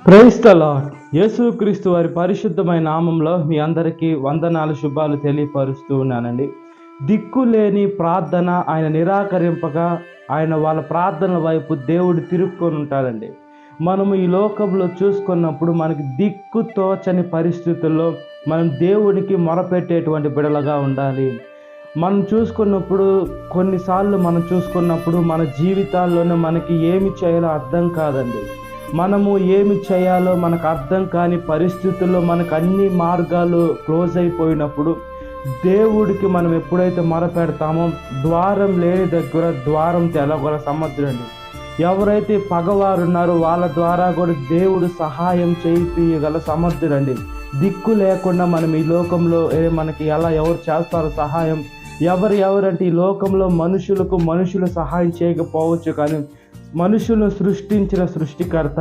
Praise the lord. యేసుక్రీస్తు వారి పరిశుద్ధమైన నామంలో మీ అందరికీ వందనాలు, శుభాలు తెలియపరుస్తూ ఉన్నానండి. దిక్కులేని ప్రార్థన ఆయన నిరాకరింపగా ఆయన వాళ్ళ ప్రార్థనల వైపు దేవుడు తిరుక్కొని ఉంటాడండి. మనము ఈ లోకంలో చూసుకున్నప్పుడు మనకి దిక్కు తోచని పరిస్థితుల్లో మనం దేవునికి మొరపెట్టేటువంటి బిడలుగా ఉండాలి. మనం చూసుకున్నప్పుడు మన జీవితాల్లోనే మనకి ఏమి చేయాలో అర్థం కాదండి. మనము ఏమి చేయాలో మనకు అర్థం కాని పరిస్థితుల్లో మనకు అన్ని మార్గాలు క్లోజ్ అయిపోయినప్పుడు దేవుడికి మనం ఎప్పుడైతే మొరపెడతామో ద్వారం లేని దగ్గర ద్వారం తెలగల సమర్థుడండి. ఎవరైతే పగవారు ఉన్నారో వాళ్ళ ద్వారా కూడా దేవుడు సహాయం చేయించగల సమర్థుడండి. దిక్కు లేకుండా మనం ఈ లోకంలో మనకి ఎవరు చేస్తారో సహాయం, ఎవరంటే ఈ లోకంలో మనుషులు సహాయం చేయకపోవచ్చు, కానీ మనుషులను సృష్టించిన సృష్టికర్త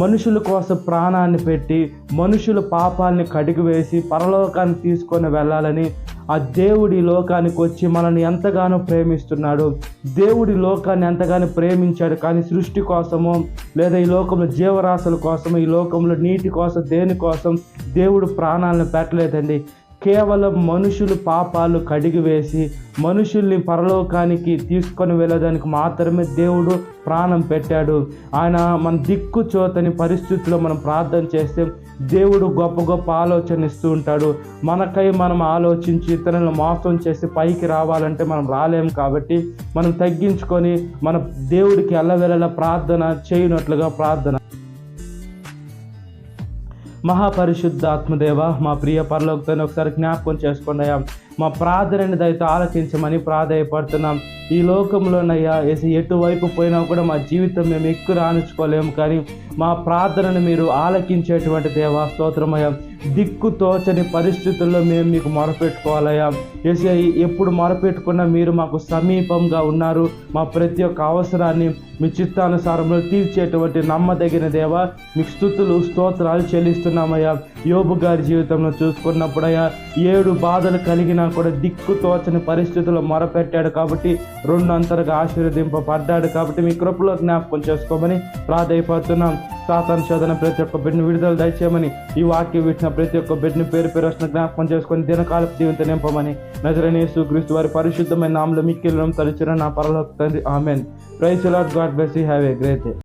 మనుషుల కోసం ప్రాణాన్ని పెట్టి మనుషుల పాపాలని కడిగివేసి పరలోకాన్ని తీసుకొని వెళ్ళాలని ఆ దేవుడి లోకానికి వచ్చి మనల్ని ఎంతగానో ప్రేమిస్తున్నాడు. దేవుడి లోకాన్ని ఎంతగానో ప్రేమించాడు, కానీ సృష్టి కోసమో లేదా ఈ లోకంలో జీవరాశుల కోసమో ఈ లోకంలో నీటి కోసం దేనికోసం దేవుడు ప్రాణాలను పెట్టలేదండి. కేవలం మనుషులు పాపాలు కడిగివేసి మనుషుల్ని పరలోకానికి తీసుకొని వెళ్ళడానికి మాత్రమే దేవుడు ప్రాణం పెట్టాడు. ఆయన మన దిక్కు చోతని పరిస్థితుల్లో మనం ప్రార్థన చేస్తే దేవుడు గొప్ప గొప్ప ఆలోచన ఇస్తూ ఉంటాడు. మనకై మనం ఆలోచించి ఇతరులను మోసం చేసి పైకి రావాలంటే మనం రాలేము. కాబట్టి మనం తగ్గించుకొని మన దేవుడికి ఎల్లవెల్లలా ప్రార్థన చేయనట్లుగా ప్రార్థన. మహాపరిశుద్ధ ఆత్మదేవ, మా ప్రియ పరలోకతోని ఒకసారి జ్ఞాపకం చేసుకోండి. మా ప్రార్థనని దయతో ఆలకించమని ప్రాధాయపడుతున్నాం. ఈ లోకంలోనయ్యా ఎటువైపు పోయినా కూడా మా జీవితం మేము ఎక్కువ రాణించుకోలేము, కానీ మా ప్రార్థనను మీరు ఆలకించేటువంటి దేవా స్తోత్రమయ్యా. దిక్కు తోచని పరిస్థితుల్లో మేము మీకు మొరపెట్టుకోవాలయ్యా. ఎప్పుడు మొరపెట్టుకున్నా మీరు మాకు సమీపంగా ఉన్నారు. మా ప్రతి ఒక్క అవసరాన్ని మీ చిత్తానుసారంలో తీర్చేటువంటి నమ్మదగిన దేవా మీకు స్తుతులు స్తోత్రాలు చెల్లిస్తున్నామయ్యా. యోబు గారి జీవితంలో చూసుకున్నప్పుడయ్యా 7 బాధలు కలిగినా కూడా దిక్కు తోచని పరిస్థితుల్లో మొరపెట్టాడు కాబట్టి 2 అంతలుగా ఆశీర్వదింపబడ్డాడు. కాబట్టి మీ కృపలో జ్ఞాపకం చేసుకోమని ప్రాధాయపడుతున్నాం. సాతాను శోధన ప్రతి ఒక్క బిడ్డను విడుదల దయచేయమని, ఈ వాక్యం వింటున్న ప్రతి ఒక్క బిడ్డను పేరు వస్తున్న జ్ఞాపకం చేసుకొని దినకాలపు జీవితం నింపమని నజరేయుడైన యేసుక్రీస్తు వారి పరిశుద్ధమైన నామములో మిక్కిలి తలుచున్న నా పరలోక తండ్రి, amen. Praise the lord. God bless you. Have a great day.